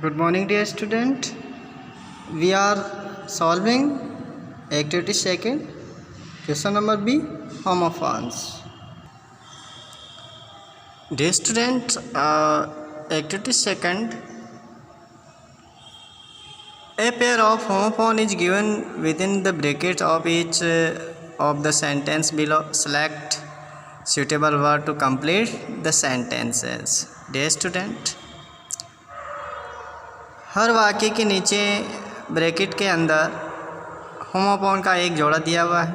Good morning, dear student. We are solving activity second, question number B, homophones. Dear student, activity second, a pair of homophone is given within the brackets of each of the sentence below. Select suitable word to complete the sentences. Dear student, हर वाक्य के नीचे bracket के अंदर homophone का एक जोड़ा दिया हुआ है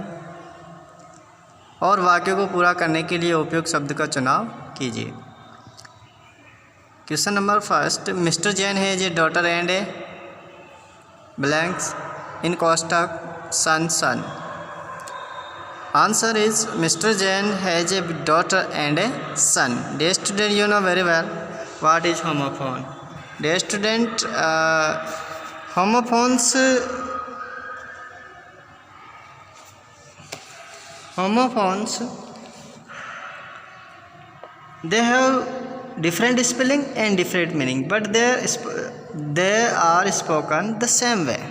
और वाक्य को पूरा करने के लिए उपयुक्त शब्द का चुनाव कीजिए। Question number first, mister Jain has a daughter and a blanks in कोष्टक son son. Answer is mister Jain has a daughter and a son. Dear student, you know very well what is homophone. Dear student, homophones they have different spelling and different meaning, but they are spoken the same way,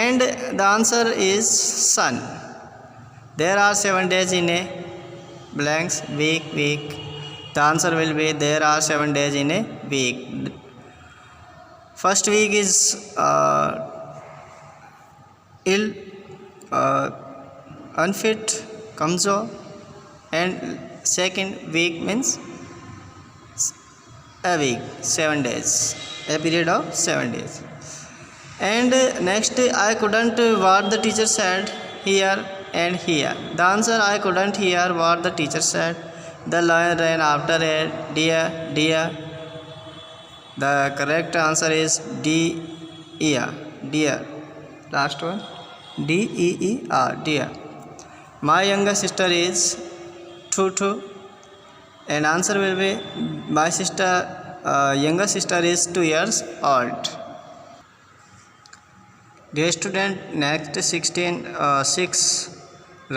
and the answer is sun. There are 7 days in a blanks week. The answer will be there are 7 days in a week. First week is ill, unfit, kamzor, and second week means a week, 7 days, a period of 7 days. And next, I couldn't what the teacher said here and here. The answer, I couldn't hear what the teacher said. The lion ran after a deer. The correct answer is deer. Last one, deer, deer. My younger sister is Tutu, and answer will be my younger sister is 2 years old. Dear student, next 6.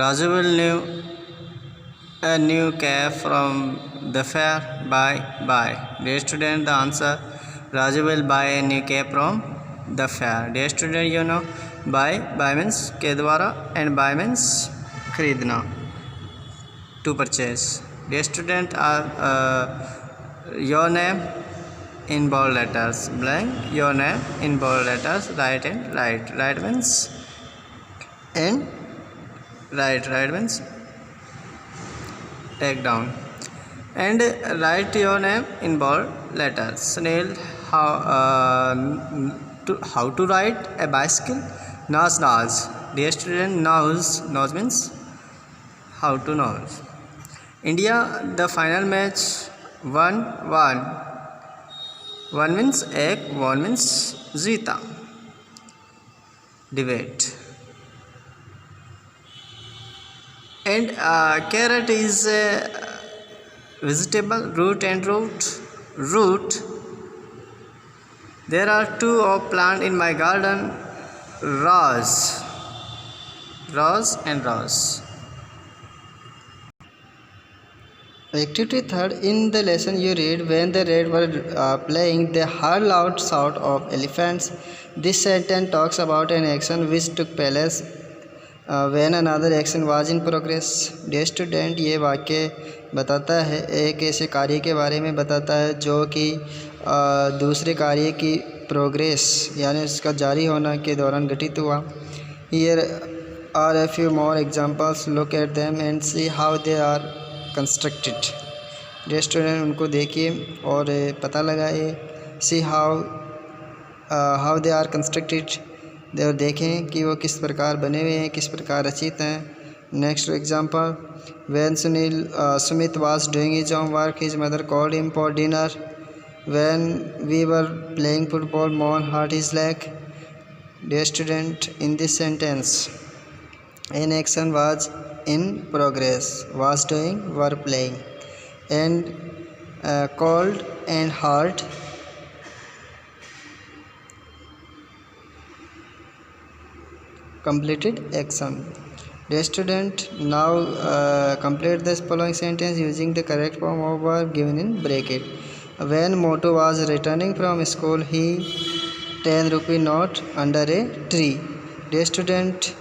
Raju will a new cap from the fair. Buy. Dear student, the answer, Raju will buy a new cap from the fair. Dear student, you know buy means के द्वारा and buy means खरीदना, to purchase. Dear student, your name in bold letters, blank your name in bold letters, right and right means and right means take down, and write your name in bold letters. Snail, how to ride a bicycle? Nose. Dear student, nose means how to nose. India, the final match 1-1. 1 means ek, 1 means जीता. Debate. And carrot is a vegetable. Root and root. There are 2 of plant in my garden. Rose and rose. Activity third, in the lesson you read, when the red were playing, they heard loud shout of elephants. This sentence talks about an action which took place when another action was in progress. Dear student, ये वाक्य बताता है एक ऐसे कार्य के बारे में बताता है जो कि दूसरे कार्य की प्रोग्रेस यानी उसका जारी होना के दौरान घटित हुआ. Here are a few more examples. Look at them and see how they are constructed. Dear student, उनको देखिए और पता लगाइए. See how they are constructed. और देखें कि वो किस प्रकार बने हुए हैं, किस प्रकार रचित हैं. Next example, when Sumit was doing his homework, his mother called him for dinner. When we were playing football, Mohan hurt his leg. Dear student, in this sentence, an action was in progress, was doing, were playing, and called and hurt completed action. Dear student, now complete this following sentence using the correct form of verb given in bracket. When Motu was returning from school, he 10 rupee note under a tree. Dear student,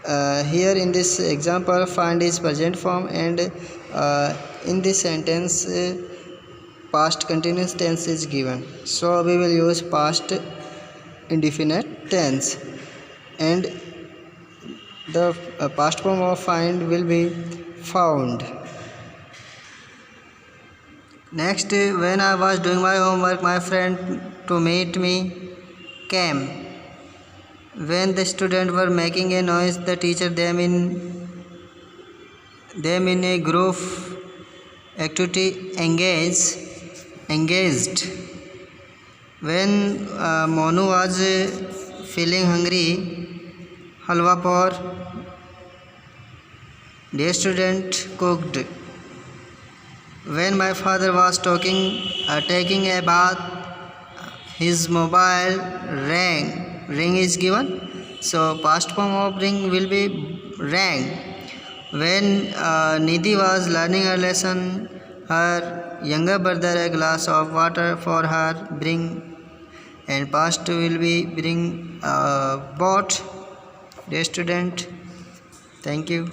here in this example find is present form, and in this sentence past continuous tense is given, so we will use past indefinite tense, and the past form of find will be found. Next, when I was doing my homework, my friend to meet me came. When the students were making a noise, the teacher them in a group activity engaged. When Monu was feeling hungry, halwa por dear student cooked. When my father was taking a bath, his mobile rang. Ring is given, so past form of ring will be rang. When Nidhi was learning her lesson, her younger brother a glass of water for her bring, and past will be bring bought. Dear student, thank you.